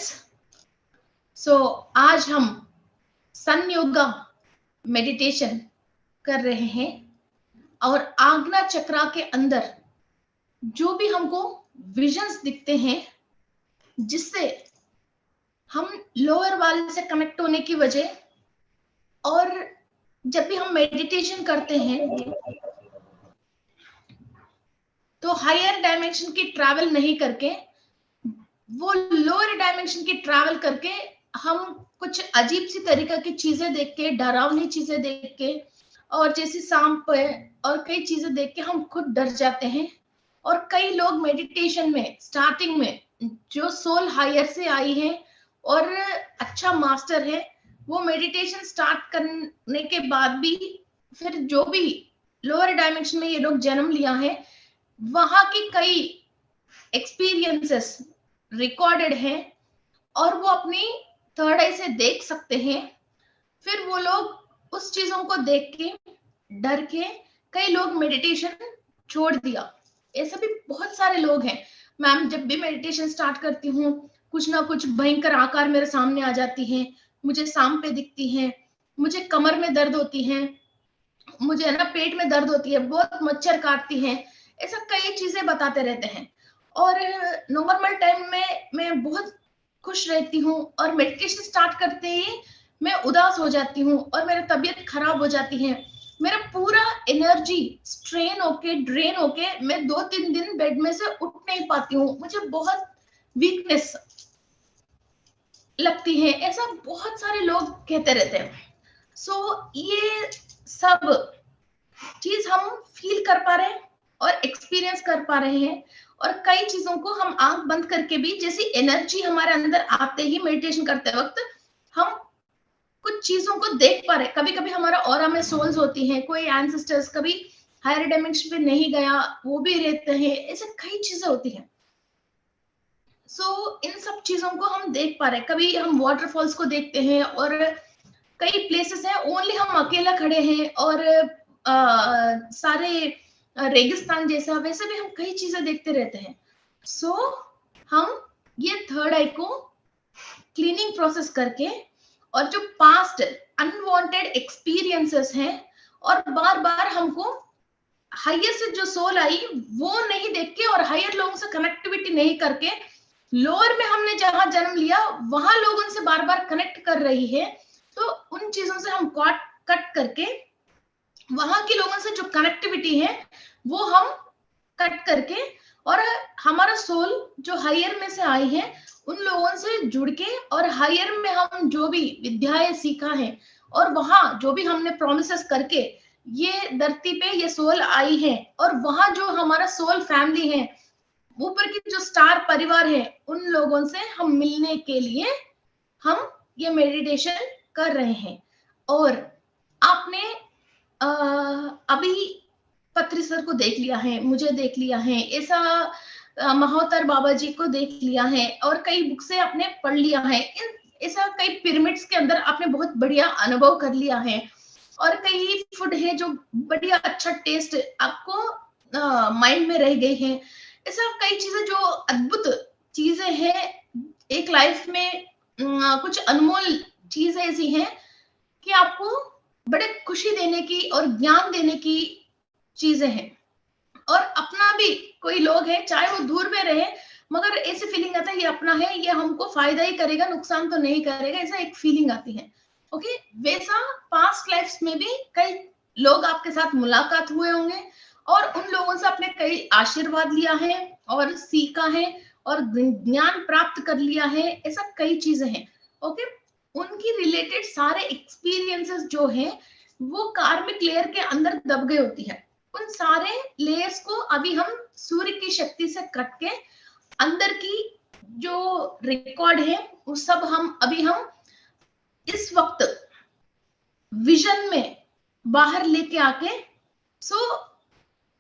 Students, सो आज हम सन yoga meditation कर रहे हैं और आज्ञा चक्रा के अंदर जो भी हमको विजन्स दिखते हैं जिससे हम लोअर वाले से कनेक्ट होने की वजह, और जब भी हम मेडिटेशन करते हैं तो हायर डायमेंशन की ट्रैवल नहीं करके वो लोअर डायमेंशन की ट्रैवल करके हम कुछ अजीब सी तरीका की चीजें देख के, डरावनी चीजें देख के और जैसे सांप और कई चीजें देख के हम खुद डर जाते हैं। और कई लोग मेडिटेशन में स्टार्टिंग में जो सोल हायर से आई है और अच्छा मास्टर है, वो मेडिटेशन स्टार्ट करने के बाद भी फिर जो भी लोअर डायमेंशन में ये लोग जन्म लिया है वहां की कई एक्सपीरियंसेस रिकॉर्डेड है और वो अपनी थर्ड आई से देख सकते हैं। फिर वो लोग उस चीजों को देख के डर के कई लोग मेडिटेशन छोड़ दिया। ऐसे भी बहुत सारे लोग हैं। मैम, जब भी मेडिटेशन स्टार्ट करती हूँ कुछ ना कुछ भयंकर आकार मेरे सामने आ जाती है, मुझे सांप पे दिखती है, मुझे कमर में दर्द होती है, मुझे है ना पेट में दर्द होती है, बहुत मच्छर काटती है, ऐसा कई चीजें बताते रहते हैं। और नॉर्मल टाइम में मैं बहुत खुश रहती हूँ और मेडिटेशन स्टार्ट करते ही मैं उदास हो जाती हूँ और मेरी तबीयत खराब हो जाती है, मेरा पूरा एनर्जी स्ट्रेन होके ड्रेन होके मैं 2-3 दिन बेड में से उठ नहीं पाती हूँ, मुझे बहुत वीकनेस लगती है, ऐसा बहुत सारे लोग कहते रहते हैं। सो ये सब चीज हम फील कर पा रहे हैं और एक्सपीरियंस कर पा रहे हैं और कई चीजों को हम आंख बंद करके भी, जैसी एनर्जी हमारे अंदर आते ही मेडिटेशन करते वक्त हम कुछ चीजों को देख पा रहे। कभी कभी हमारा ऑरा में सोल्स होती हैं, कोई एंसेस्टर्स कभी हायर डायमेंशन पे नहीं गया वो भी रहते हैं, ऐसे कई चीजें होती हैं। सो इन सब चीजों को हम देख पा रहे हैं। कभी हम वाटरफॉल्स को देखते हैं और कई प्लेसेस हैं ओनली हम अकेला खड़े हैं और सारे रेगिस्तान जैसा, वैसे भी हम कई चीजें देखते रहते हैं। सो हम ये थर्ड आई को क्लीनिंग प्रोसेस करके और जो पास्ट अनवांटेड एक्सपीरियंसेस हैं और बार बार हमको हायर से जो सोल आई वो नहीं देख के और हायर लोगों से कनेक्टिविटी नहीं करके लोअर में हमने जहां जन्म लिया वहां लोगों से बार बार कनेक्ट कर रही है, तो उन चीजों से हम कट करके वहां के लोगों से जो कनेक्टिविटी है वो हम कट करके और हमारा सोल जो हायर में से आई है उन लोगों से जुड़ के और हायर में हम जो भी विद्याएं सीखा है और वहां जो भी हमने प्रोमिसेस करके ये धरती पे ये सोल आई है और वहां जो हमारा सोल फैमिली है, ऊपर की जो स्टार परिवार है, उन लोगों से हम मिलने के लिए हम ये मेडिटेशन कर रहे हैं। और आपने अभी पत्री सर को देख लिया है, मुझे देख लिया है, ऐसा महोत्तर बाबा जी को देख लिया है और कई बुक से आपने पढ़ लिया है, ऐसा कई पिरामिड्स के अंदर आपने बहुत बढ़िया अनुभव कर लिया है और कई फूड है जो बढ़िया अच्छा टेस्ट आपको माइंड में रह गई है। ऐसा कई चीजें जो अद्भुत चीजें हैं एक लाइफ में, कुछ अनमोल चीजें ऐसी हैं कि आपको बड़े खुशी देने की और ज्ञान देने की चीजें हैं। और अपना भी कोई लोग है चाहे वो दूर में रहे मगर ऐसी फीलिंग आता है ये अपना है, ये हमको फायदा ही करेगा, नुकसान तो नहीं करेगा, ऐसा एक फीलिंग आती है। ओके, वैसा पास्ट लाइफ्स में भी कई लोग आपके साथ मुलाकात हुए होंगे और उन लोगों से आपने कई आशीर्वाद लिया है और सीखा है और ज्ञान प्राप्त कर लिया है, ऐसा कई चीजें हैं। ओके, उनकी रिलेटेड सारे एक्सपीरियंसेस जो है वो कार्मिक लेयर के अंदर दब गई होती है। उन सारे लेयर्स को अभी हम सूर्य की शक्ति से कट के अंदर की जो रिकॉर्ड है वो सब हम इस वक्त विजन में बाहर लेके आके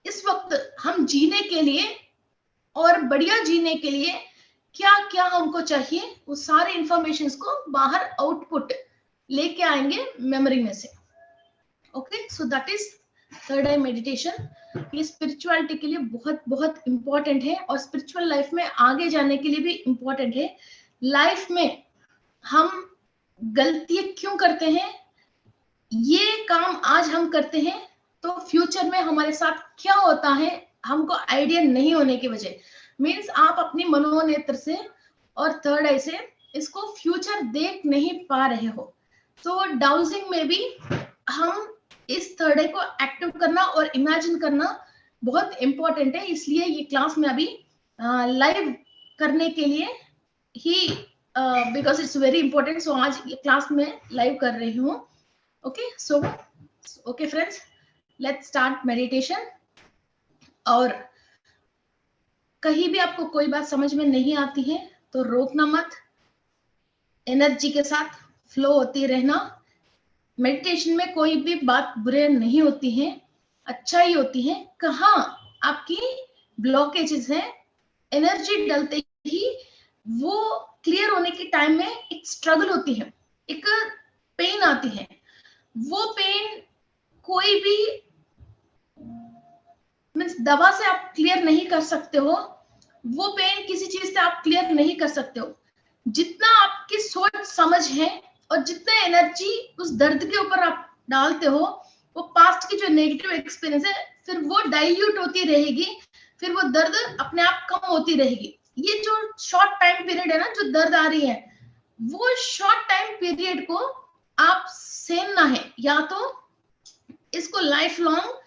इस वक्त हम जीने के लिए और बढ़िया जीने के लिए क्या क्या हमको चाहिए वो सारे इंफॉर्मेशंस को बाहर आउटपुट लेके आएंगे मेमोरी में से। Okay, so that is third I meditation. ये स्पिरिचुअलिटी के लिए बहुत बहुत इंपॉर्टेंट है और स्पिरिचुअल लाइफ में आगे जाने के लिए भी इंपॉर्टेंट है लाइफ में हम गलतियां क्यों करते हैं, ये काम आज हम करते हैं तो फ्यूचर में हमारे साथ क्या होता है हमको आइडिया नहीं होने की वजह, मीन्स आप अपनी मनोनेत्र से और थर्ड आई से इसको फ्यूचर देख नहीं पा रहे हो। तो डाउजिंग में भी हम इस थर्ड आई को एक्टिव करना और इमेजिन करना बहुत इंपॉर्टेंट है, इसलिए ये क्लास में अभी लाइव करने के लिए ही, बिकॉज इट्स वेरी इंपॉर्टेंट, सो आज ये क्लास में लाइव कर रही हूँ। Okay, so okay friends, let's start meditation. और कहीं भी आपको कोई बात समझ में नहीं आती है तो रोकना मत, एनर्जी के साथ फ्लो होती रहना। मेडिटेशन में कोई भी बात बुरे नहीं होती है, अच्छा ही होती है। कहाँ आपकी ब्लॉकेजेस हैं, एनर्जी डलते ही वो क्लियर होने के टाइम में एक स्ट्रगल होती है, एक पेन आती है। वो पेन कोई भी मीन्स दवा से आप क्लियर नहीं कर सकते हो, वो पेन किसी चीज से आप क्लियर नहीं कर सकते हो। जितना आपकी सोच समझ है और जितना एनर्जी उस दर्द के ऊपर आप डालते हो, वो पास्ट की जो नेगेटिव एक्सपीरियंस है फिर वो डाइल्यूट होती रहेगी, फिर वो दर्द अपने आप कम होती रहेगी। ये जो शॉर्ट टाइम पीरियड है ना, जो दर्द आ रही है, वो शॉर्ट टाइम पीरियड को आप सहना है, या तो इसको लाइफ लॉन्ग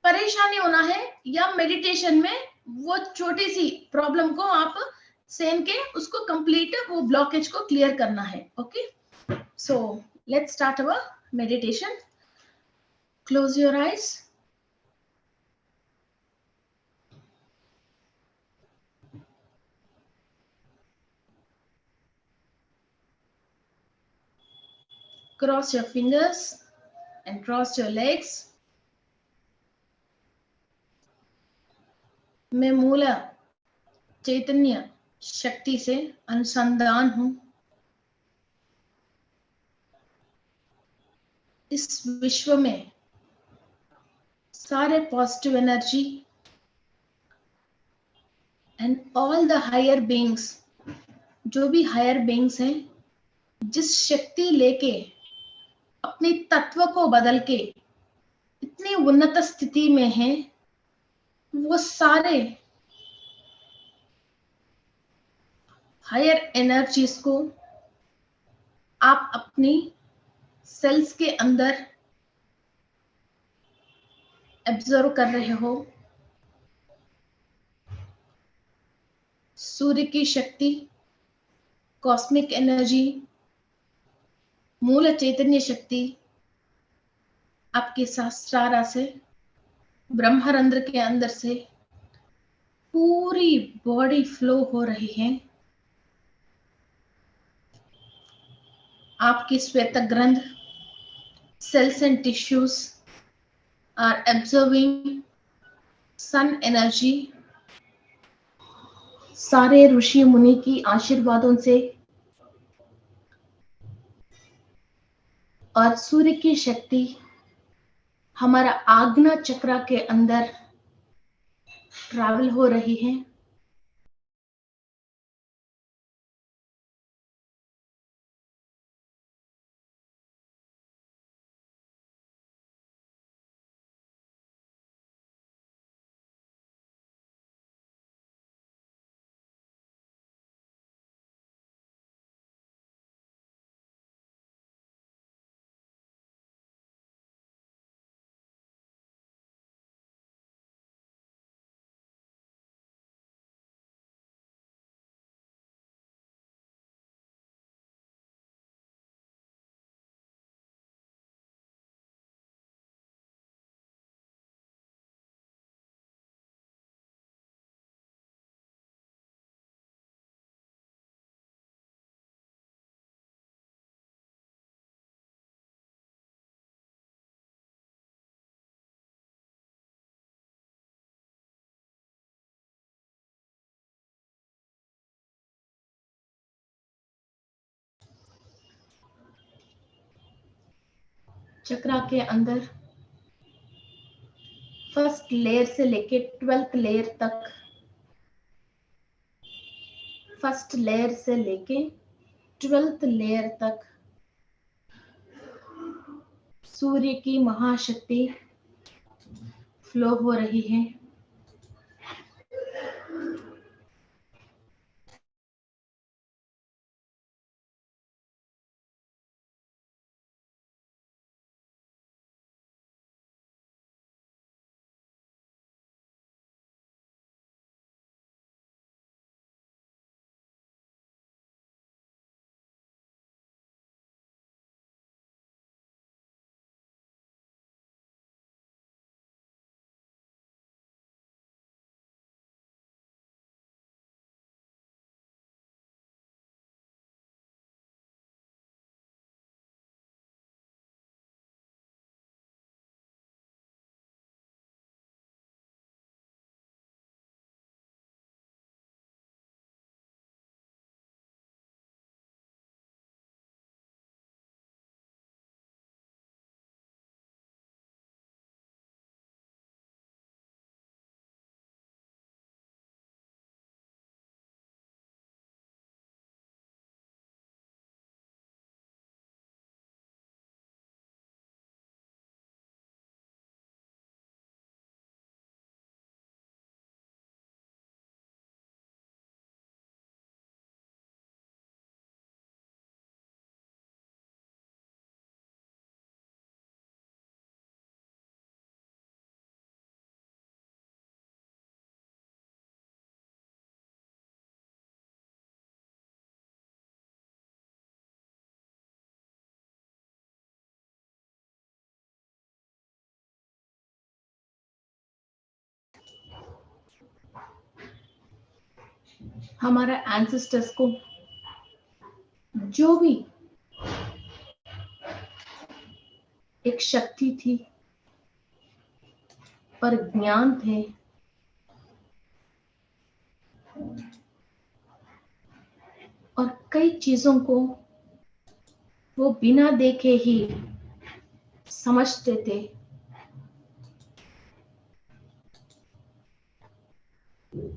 परेशानी होना है, या मेडिटेशन में वो छोटी सी प्रॉब्लम को आप सहन के उसको कंप्लीट वो ब्लॉकेज को क्लियर करना है। Okay, so let's start our meditation. Close your eyes. Cross your fingers and cross your legs. मैं मूल चैतन्य शक्ति से अनुसंधान हूं। इस विश्व में सारे positive energy and all the higher beings, जो भी हायर बीइंग्स हैं, जिस शक्ति लेके अपने तत्व को बदल के इतनी उन्नत स्थिति में है, वो सारे हायर एनर्जीज को आप अपनी सेल्स के अंदर एब्जॉर्व कर रहे हो। सूर्य की शक्ति, कॉस्मिक एनर्जी, मूल चैतन्य शक्ति आपके सहस्त्रारा से, ब्रह्मरंध्र के अंदर से पूरी बॉडी फ्लो हो रही है। आपकी श्वेत ग्रंथ, cells and tissues are absorbing sun energy. सारे ऋषि मुनि की आशीर्वादों से और सूर्य की शक्ति हमारा आज्ञा चक्र के अंदर ट्रैवल हो रही है। चक्रा के अंदर फर्स्ट लेयर से लेके 12th लेयर तक फर्स्ट लेयर से लेके 12th लेयर तक सूर्य की महाशक्ति फ्लो हो रही है। हमारा एंसेस्टर्स को जो भी एक शक्ति थी और ज्ञान थे, और कई चीजों को वो बिना देखे ही समझते थे,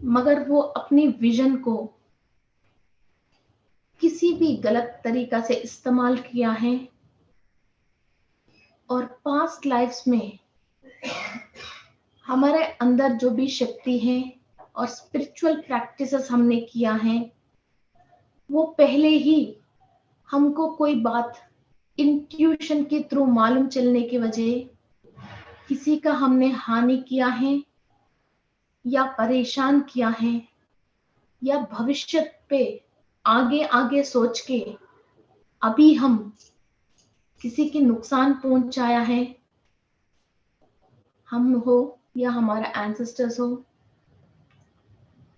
मगर वो अपनी विजन को किसी भी गलत तरीका से इस्तेमाल किया है, और पास्ट लाइफ्स में हमारे अंदर जो भी शक्ति है और स्पिरिचुअल प्रैक्टिसेस हमने किया है, वो पहले ही हमको कोई बात इंट्यूशन के थ्रू मालूम चलने की वजह किसी का हमने हानि किया है या परेशान किया है, या भविष्य पे आगे आगे सोच के अभी हम किसी के नुकसान पहुंचाया है, हम हो या हमारा एंसेस्टर्स हो,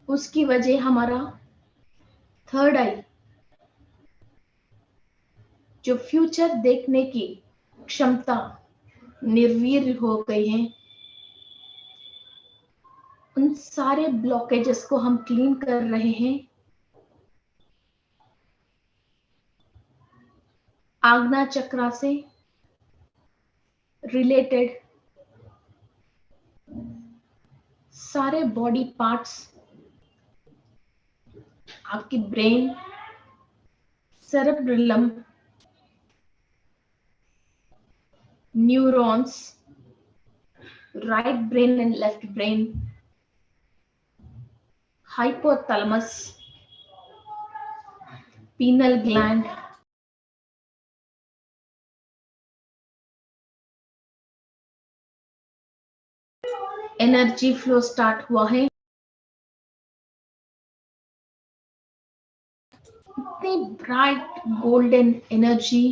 उसकी वजह हमारा थर्ड आई जो फ्यूचर देखने की क्षमता निर्वीर्य हो गई है। उन सारे ब्लॉकेजेस को हम क्लीन कर रहे हैं। आज्ञा चक्रा से रिलेटेड सारे बॉडी पार्ट्स, आपकी brain, cerebrum, neurons, right brain and left brain, hypothalamus, pineal gland, energy flow start हुआ है। इतनी ब्राइट गोल्डन एनर्जी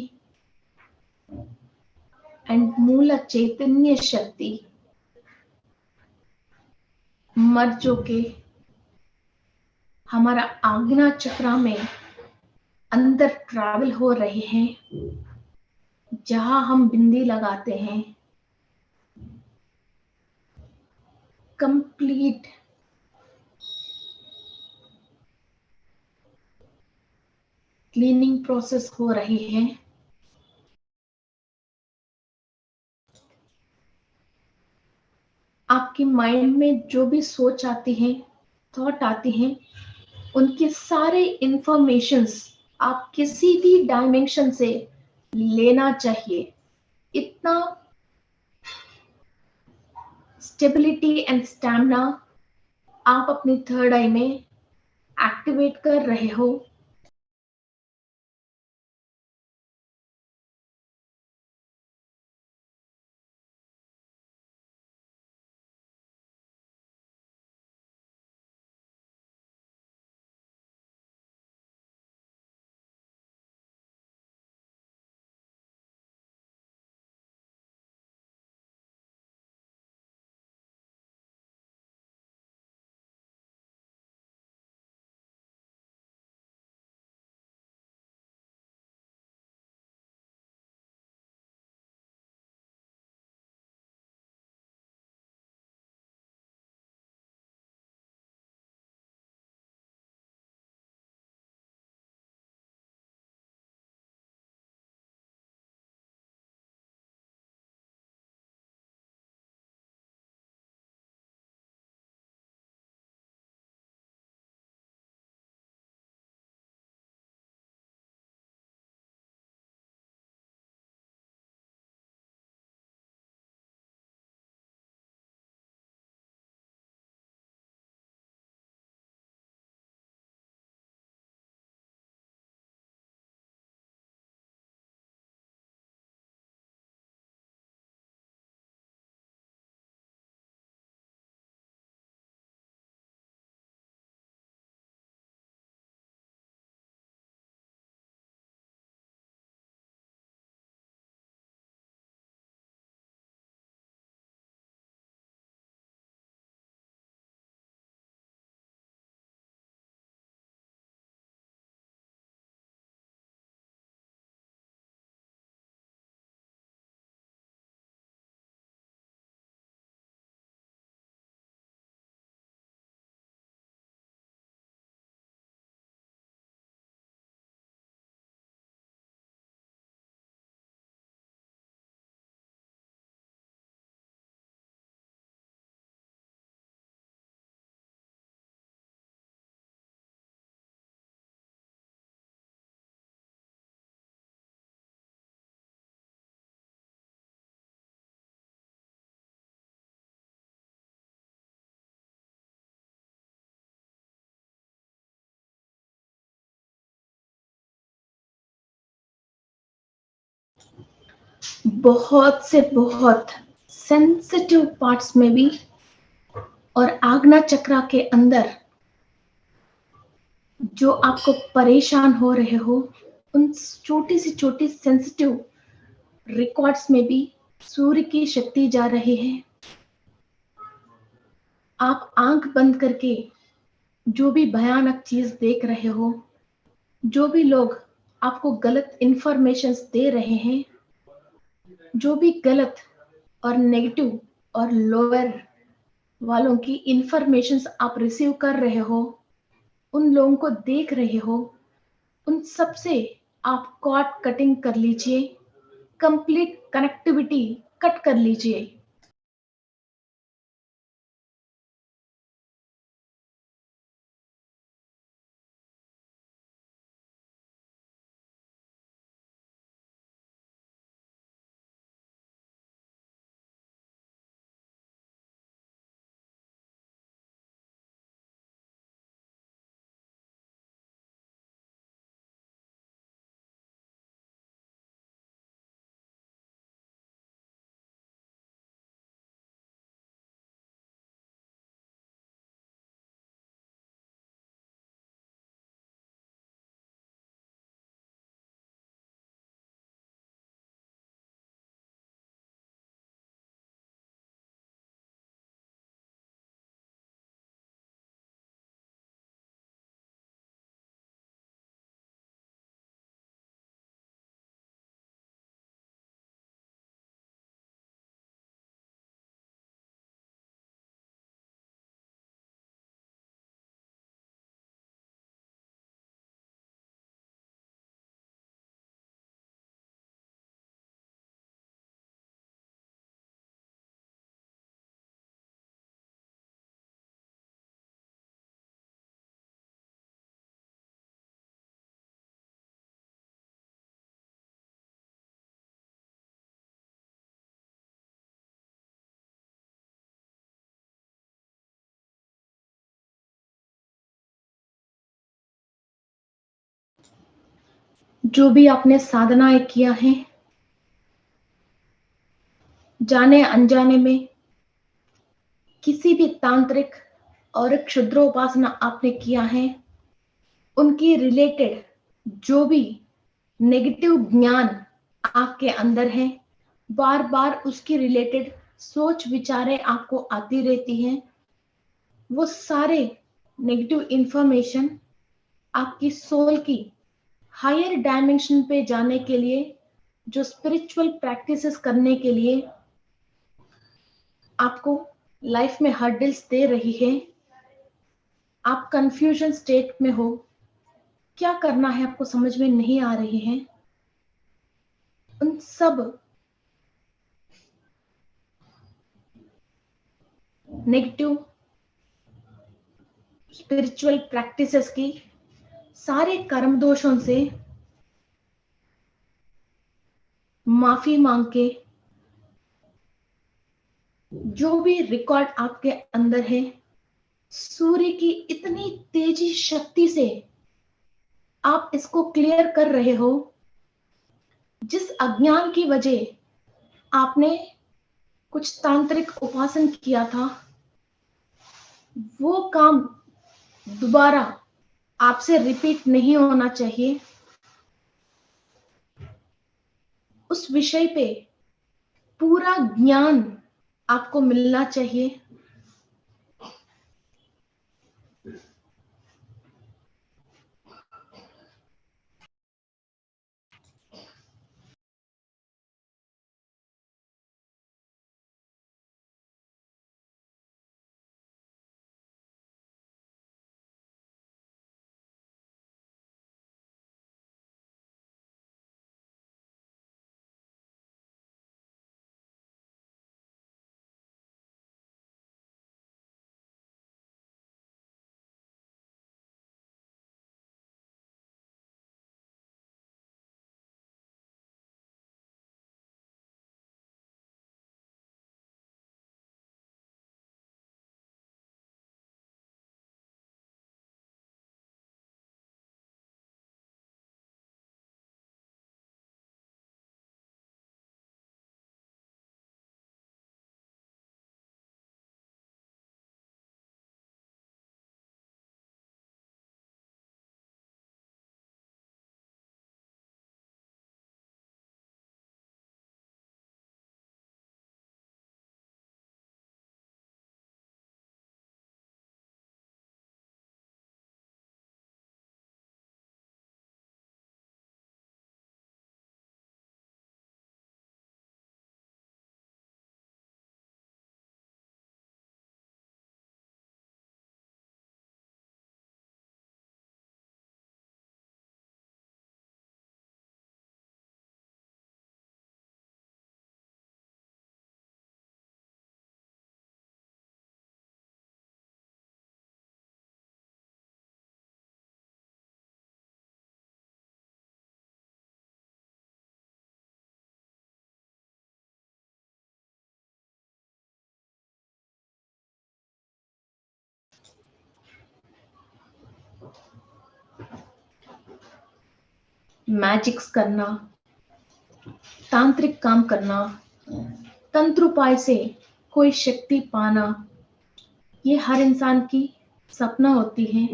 एंड मूल चैतन्य शक्ति मर्जों के हमारा आज्ञा चक्रा में अंदर ट्रैवल हो रहे हैं। जहां हम बिंदी लगाते हैं, कंप्लीट क्लीनिंग प्रोसेस हो रही है। आपकी माइंड में जो भी सोच आती है, थॉट आती है, उनके सारे इंफॉर्मेशंस आप किसी भी डायमेंशन से लेना चाहिए। इतना स्टेबिलिटी एंड स्टैमिना आप अपनी थर्ड आई में एक्टिवेट कर रहे हो। बहुत से बहुत सेंसिटिव पार्ट्स में भी और आज्ञा चक्रा के अंदर जो आपको परेशान हो रहे हो, उन छोटी से छोटी सेंसिटिव रिकॉर्ड्स में भी सूर्य की शक्ति जा रही है। आप आंख बंद करके जो भी भयानक चीज देख रहे हो, जो भी लोग आपको गलत इंफॉर्मेशन दे रहे हैं, जो भी गलत और नेगेटिव और लोअर वालों की इंफॉर्मेशन आप रिसीव कर रहे हो, उन लोगों को देख रहे हो, उन सब से आप कॉर्ड कटिंग कर लीजिए, कंप्लीट कनेक्टिविटी कट कर लीजिए। जो भी आपने साधनाएं किया है, जाने अनजाने में किसी भी तांत्रिक और क्षुद्रोपासना आपने किया है, उनकी रिलेटेड जो भी नेगेटिव ज्ञान आपके अंदर है, बार बार उसकी रिलेटेड सोच विचारें आपको आती रहती हैं, वो सारे नेगेटिव इंफॉर्मेशन आपकी सोल की हायर डायमेंशन पे जाने के लिए, जो स्पिरिचुअल प्रैक्टिसेस करने के लिए आपको लाइफ में हर्डल्स दे रही है। आप कंफ्यूजन स्टेट में हो, क्या करना है आपको समझ में नहीं आ रही है। उन सब नेगेटिव स्पिरिचुअल प्रैक्टिसेस की सारे कर्म दोषों से माफी मांग के, जो भी रिकॉर्ड आपके अंदर है, सूर्य की इतनी तेजी शक्ति से आप इसको क्लियर कर रहे हो। जिस अज्ञान की वजह आपने कुछ तांत्रिक उपासन किया था, वो काम दोबारा आपसे रिपीट नहीं होना चाहिए। उस विषय पे पूरा ज्ञान आपको मिलना चाहिए। मैजिक्स करना, तांत्रिक काम करना, तंत्र उपाय से कोई शक्ति पाना, ये हर इंसान की सपना होती है।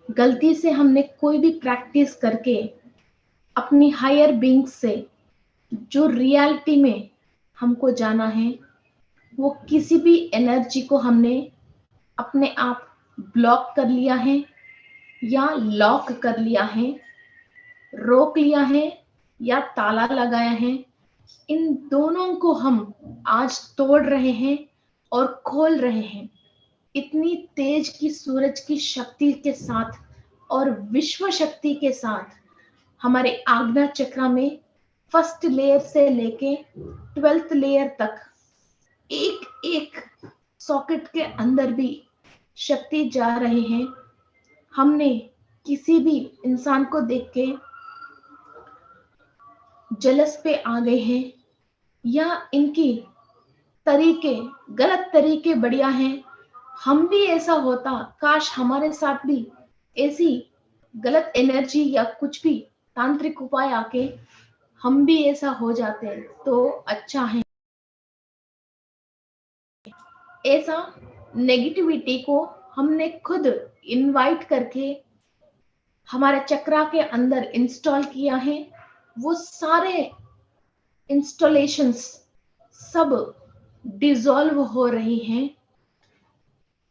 गलती से हमने कोई भी प्रैक्टिस करके अपनी हायर बीइंग से जो रियलिटी में हमको जाना है, वो किसी भी एनर्जी को हमने अपने आप ब्लॉक कर लिया है या लॉक कर लिया है, रोक लिया है या ताला लगाया है। इन दोनों को हम आज तोड़ रहे हैं और खोल रहे हैं। इतनी तेज की सूरज की शक्ति के साथ और विश्व शक्ति के साथ हमारे आज्ञा चक्र में फर्स्ट लेयर से लेके 12th लेयर तक एक एक सॉकेट के अंदर भी शक्ति जा रहे हैं। हमने किसी भी इंसान को देख के जलस पे आ गए हैं या इनकी तरीके, गलत तरीके बढ़िया हैं, हम भी ऐसा होता, काश हमारे साथ भी ऐसी गलत एनर्जी या कुछ भी तांत्रिक उपाय आके हम भी ऐसा हो जाते तो अच्छा है। ऐसा नेगेटिविटी को हमने खुद इनवाइट करके हमारे चक्रा के अंदर इंस्टॉल किया है। वो सारे इंस्टॉलेशंस सब डिसॉल्व हो रही हैं।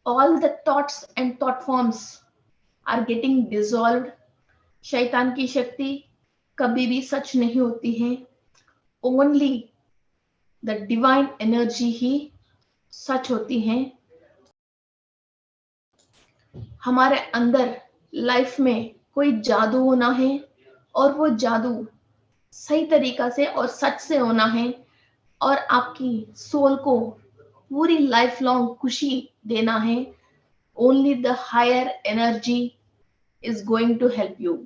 All the thoughts and thought forms are getting dissolved. शैतान की शक्ति कभी भी सच नहीं होती है। ओनली द डिवाइन एनर्जी ही सच होती है। हमारे अंदर लाइफ में कोई जादू होना है और वो जादू सही तरीका से और सच से होना है और आपकी सोल को पूरी लाइफ लॉन्ग खुशी देना है। Only the higher energy is going to help you.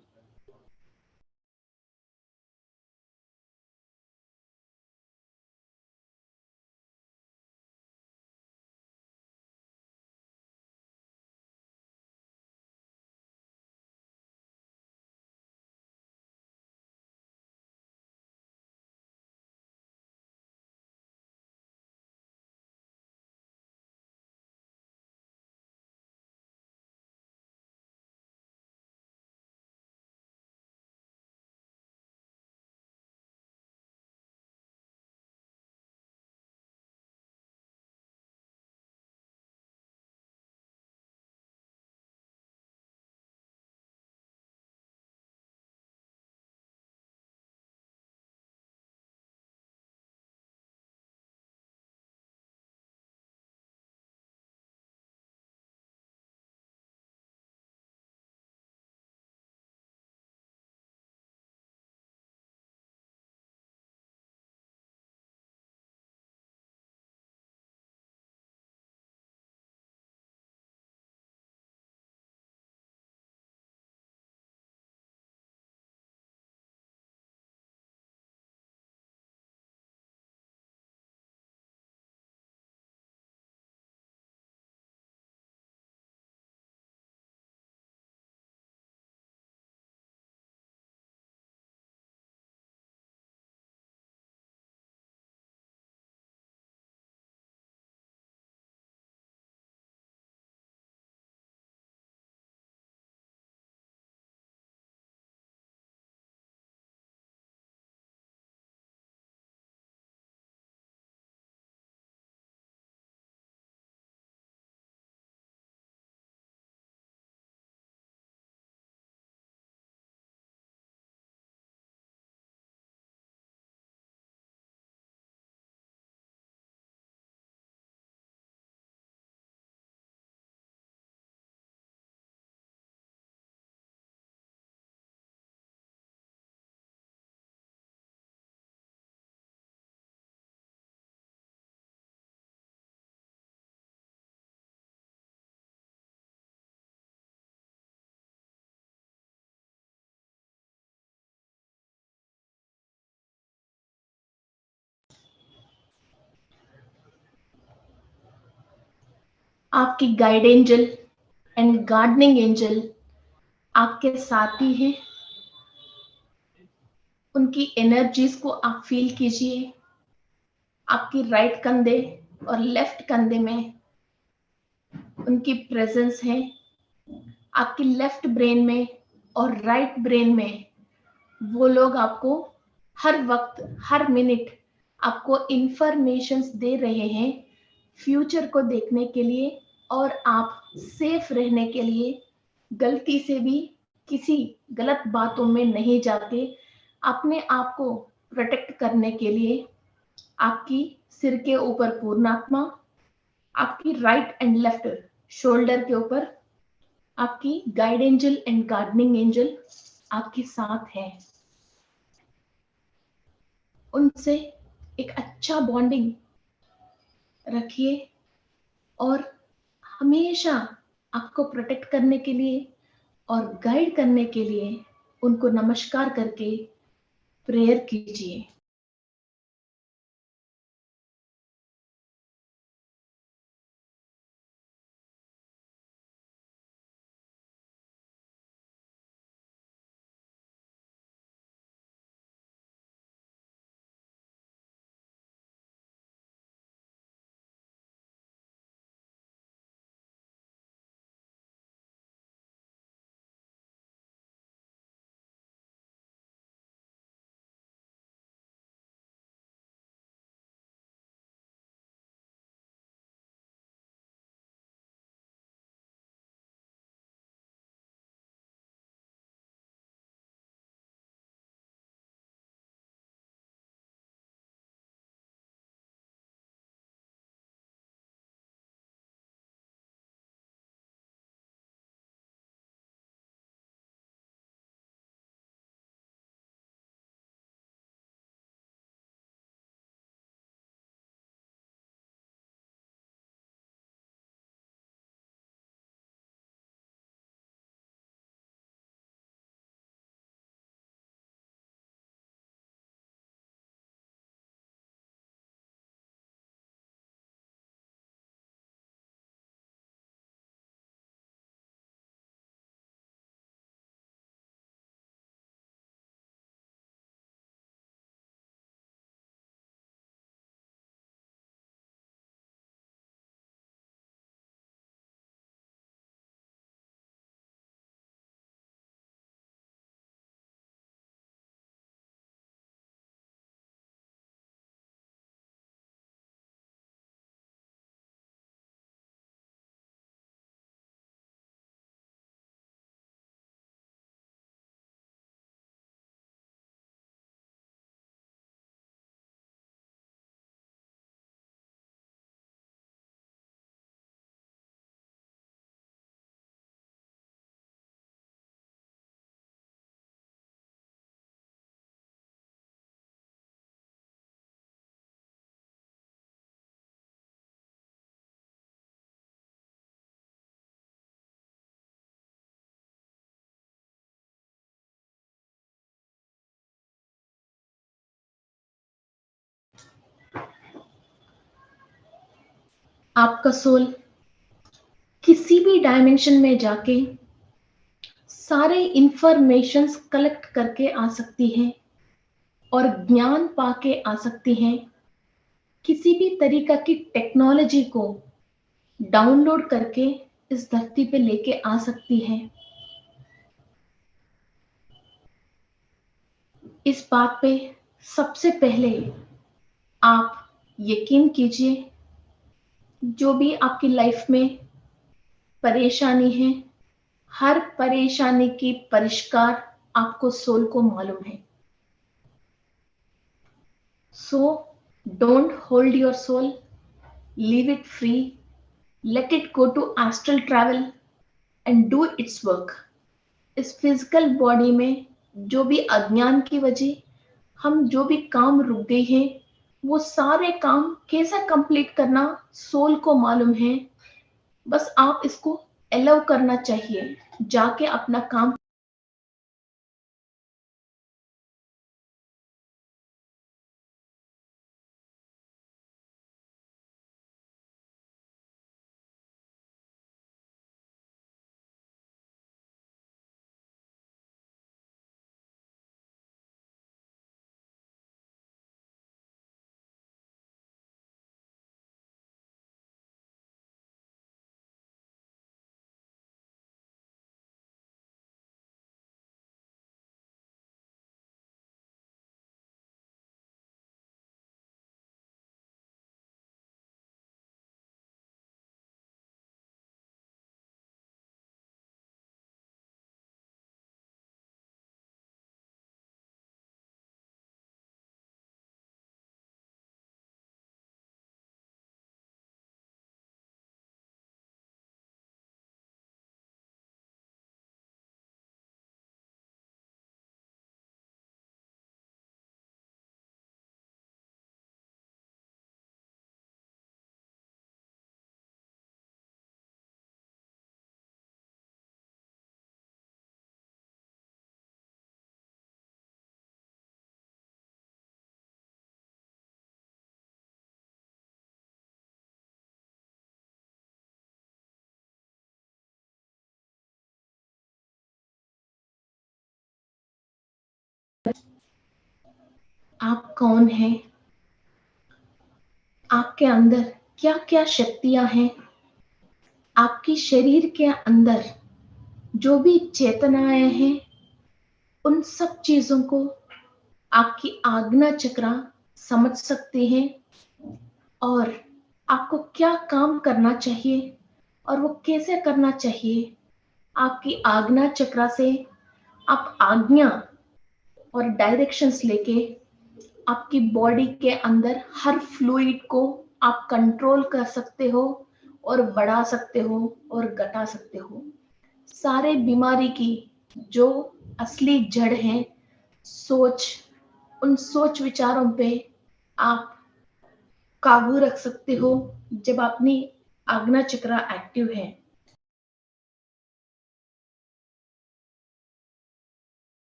आपकी guide angel and gardening angel आपके साथ ही है। उनकी एनर्जीज को आप फील कीजिए। आपकी राइट कंधे और लेफ्ट कंधे में उनकी प्रेजेंस है। आपकी लेफ्ट ब्रेन में और राइट ब्रेन में वो लोग आपको हर वक्त हर मिनट आपको इंफॉर्मेशंस दे रहे हैं फ्यूचर को देखने के लिए और आप सेफ रहने के लिए गलती से भी किसी गलत बातों में नहीं जाते। अपने आप को प्रोटेक्ट करने के लिए आपकी सिर के ऊपर पूर्णात्मा, आपकी राइट एंड लेफ्ट शोल्डर के ऊपर आपकी guide angel and gardening angel आपके साथ है। उनसे एक अच्छा बॉन्डिंग रखिए और हमेशा आपको प्रोटेक्ट करने के लिए और गाइड करने के लिए उनको नमस्कार करके प्रेयर कीजिए। आपका सोल किसी भी डायमेंशन में जाके सारे इंफॉर्मेशंस कलेक्ट करके आ सकती है और ज्ञान पाके आ सकती हैं। किसी भी तरीका की टेक्नोलॉजी को डाउनलोड करके इस धरती पे लेके आ सकती है। इस बात पे सबसे पहले आप यकीन कीजिए, जो भी आपकी लाइफ में परेशानी है, हर परेशानी की परिष्कार आपको सोल को मालूम है। So don't hold your soul, leave it free, let it go to astral travel and do its work. इस फिजिकल बॉडी में जो भी अज्ञान की वजह हम जो भी काम रुक गए हैं, वो सारे काम कैसे कंप्लीट करना सोल को मालूम है। बस आप इसको अलाउ करना चाहिए, जाके अपना काम। आप कौन हैं, आपके अंदर क्या क्या शक्तियां हैं, आपकी शरीर के अंदर जो भी चेतनाएं हैं, उन सब चीजों को आपकी आज्ञा चक्रा समझ सकते हैं। और आपको क्या काम करना चाहिए और वो कैसे करना चाहिए, आपकी आज्ञा चक्रा से आप आज्ञा और डायरेक्शंस लेके आपकी बॉडी के अंदर हर फ्लूइड को आप कंट्रोल कर सकते हो और बढ़ा सकते हो और घटा सकते हो। सारे बीमारी की जो असली जड़ है सोच, उन सोच विचारों पे आप काबू रख सकते हो जब अपनी आज्ञा चक्रा एक्टिव है।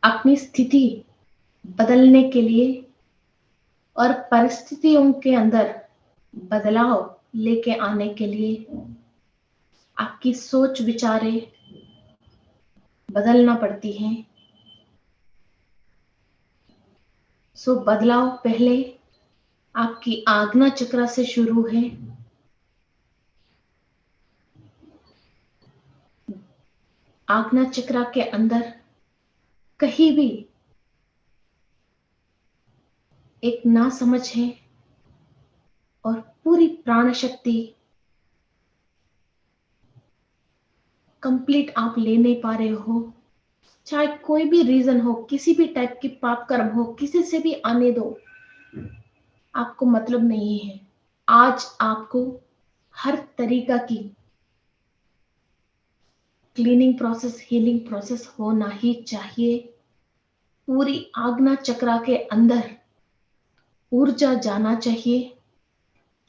अपनी स्थिति बदलने के लिए और परिस्थितियों के अंदर बदलाव लेके आने के लिए आपकी सोच विचारे बदलना पड़ती हैं। सो बदलाव पहले आपकी आज्ञा चक्र से शुरू है। आज्ञा चक्र के अंदर कहीं भी एक ना समझ है और पूरी प्राण शक्ति कंप्लीट आप ले नहीं पा रहे हो। चाहे कोई भी रीजन हो, किसी भी टाइप की पाप कर्म हो, किसी से भी आने दो, आपको मतलब नहीं है। आज आपको हर तरीका की क्लीनिंग प्रोसेस, हीलिंग प्रोसेस होना ही चाहिए। पूरी आज्ञा चक्र के अंदर ऊर्जा जाना चाहिए।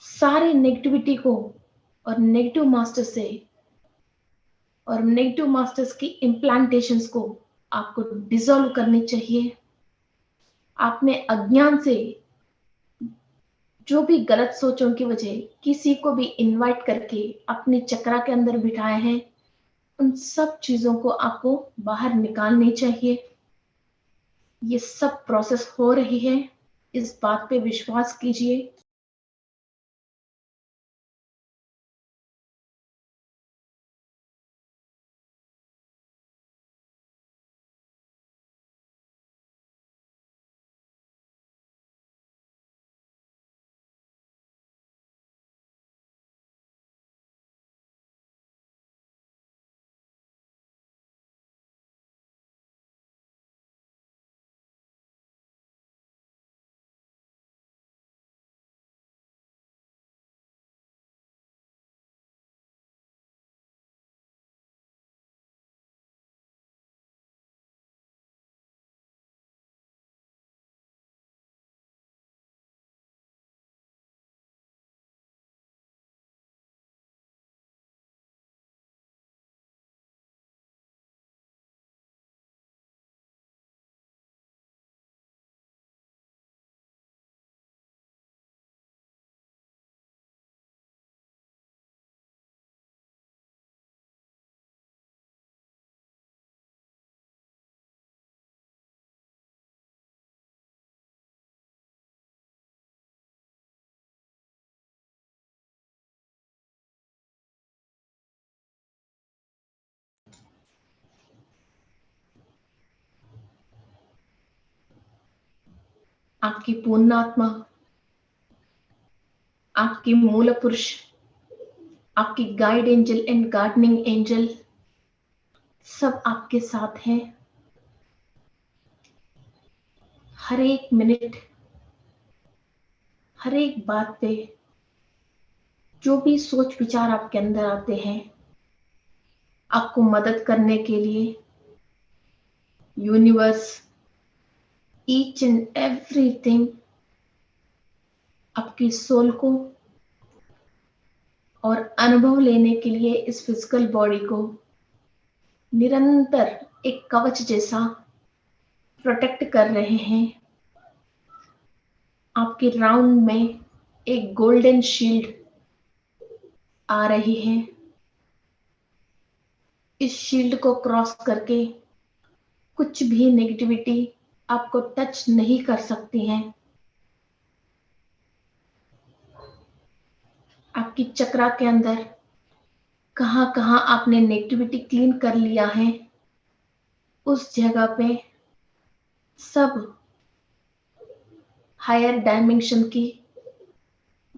सारे नेगेटिविटी को और नेगेटिव मास्टर से और नेगेटिव मास्टर्स की इम्प्लांटेशंस को आपको डिसॉल्व करनी चाहिए। आपने अज्ञान से जो भी गलत सोचों की वजह किसी को भी इनवाइट करके अपने चक्रा के अंदर बिठाए हैं, उन सब चीजों को आपको बाहर निकालनी चाहिए। ये सब प्रोसेस हो रही है, इस बात पे विश्वास कीजिए। आपकी पूर्ण आत्मा, आपकी मूल पुरुष, आपकी guide angel and gardening angel सब आपके साथ हैं। हर एक मिनट, हर एक बात पे जो भी सोच विचार आपके अंदर आते हैं, आपको मदद करने के लिए यूनिवर्स, ईच एंड एवरीथिंग आपकी सोल को और अनुभव लेने के लिए इस फिजिकल बॉडी को निरंतर एक कवच जैसा प्रोटेक्ट कर रहे हैं। आपके राउंड में एक गोल्डन शील्ड आ रही है। इस शील्ड को क्रॉस करके कुछ भी नेगेटिविटी आपको टच नहीं कर सकती हैं। आपकी चक्रा के अंदर कहाँ कहाँ आपने नेगेटिविटी क्लीन कर लिया है, उस जगह पे सब हायर डायमेंशन की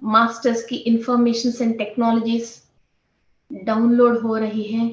मास्टर्स की इंफॉर्मेशन एंड टेक्नोलॉजीज डाउनलोड हो रही है।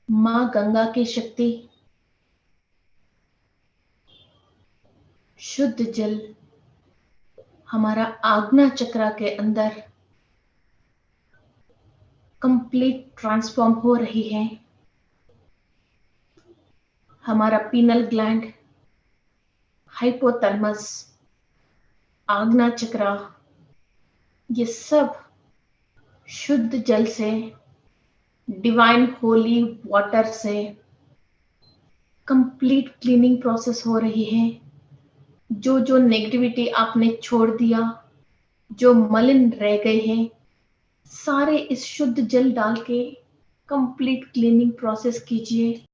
माँ गंगा की शक्ति शुद्ध जल हमारा आज्ञा चक्र के अंदर कंप्लीट ट्रांसफॉर्म हो रही है। हमारा पीनल ग्लैंड, हाइपोथैलेमस, आज्ञा चक्र, ये सब शुद्ध जल से, डिवाइन होली वाटर से कंप्लीट क्लीनिंग प्रोसेस हो रही है। जो जो नेगेटिविटी आपने छोड़ दिया, जो मलिन रह गए हैं, सारे इस शुद्ध जल डाल के कंप्लीट क्लीनिंग प्रोसेस कीजिए।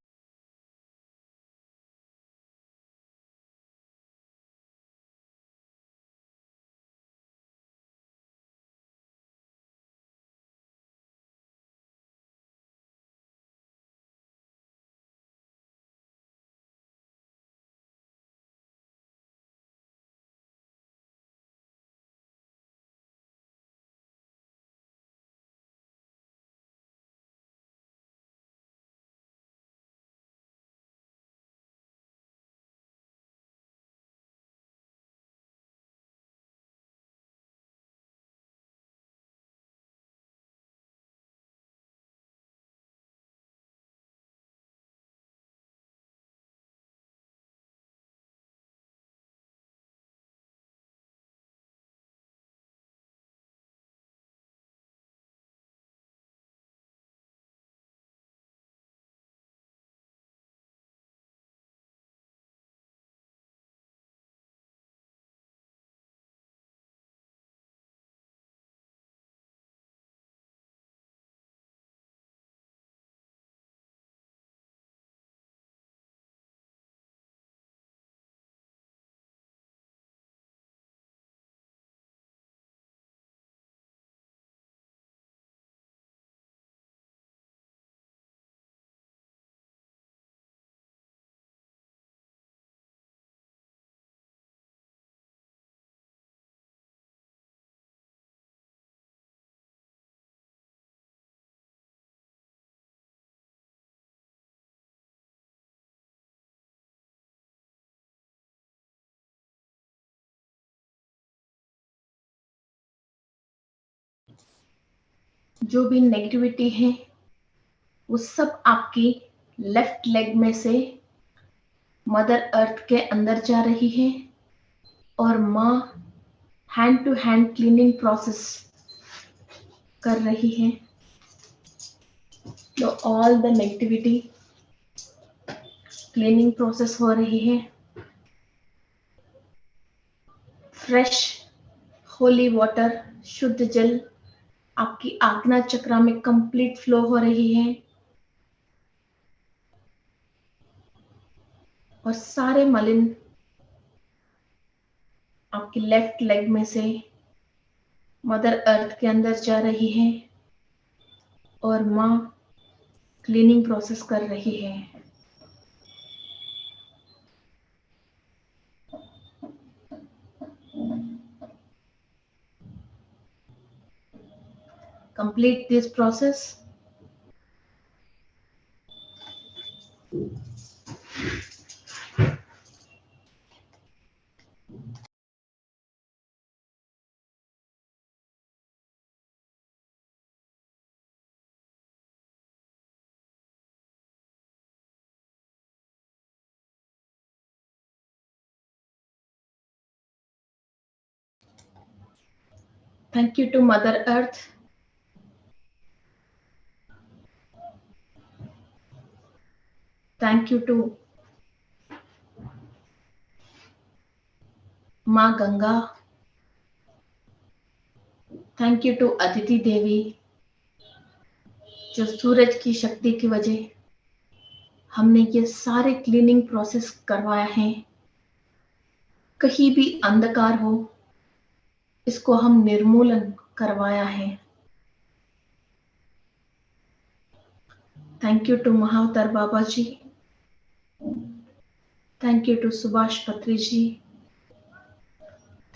जो भी नेगेटिविटी है वो सब आपकी लेफ्ट लेग में से मदर अर्थ के अंदर जा रही है और माँ hand to hand cleaning process कर रही है। तो all the negativity cleaning process हो रही है। फ्रेश होली वाटर, शुद्ध जल आपकी आज्ञा चक्र में कंप्लीट फ्लो हो रही है और सारे मलिन आपकी लेफ्ट लेग में से मदर अर्थ के अंदर जा रही है और माँ क्लीनिंग प्रोसेस कर रही है। Complete this process. Thank you to Mother Earth. Thank you to माँ Ganga. Thank you to Aditi Devi, जो सूरज की शक्ति की वजह हमने ये सारे क्लीनिंग प्रोसेस करवाया है। कहीं भी अंधकार हो, इसको हम निर्मूलन करवाया है। Thank you to Mahavatar Baba ji. Thank you to Subhash Patri ji.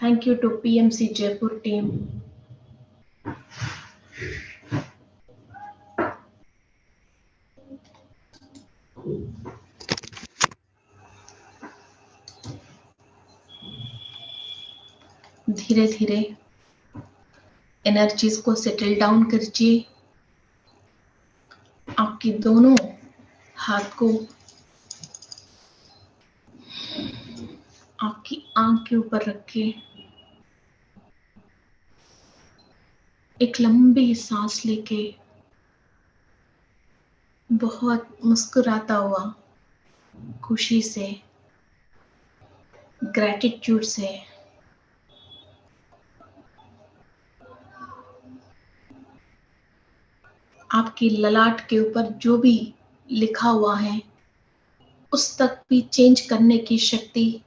Thank you to PMC Jaipur team. धीरे धीरे एनर्जीज को सेटल डाउन कीजिए। आपके दोनों हाथ को आपकी आंख के ऊपर रखिए। एक लंबी सांस लेके बहुत मुस्कुराता हुआ, खुशी से, ग्रैटिट्यूड से आपकी ललाट के ऊपर जो भी लिखा हुआ है उस तक भी चेंज करने की शक्ति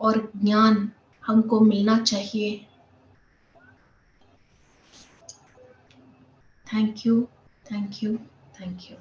और ज्ञान हमको मिलना चाहिए। Thank you, thank you, thank you.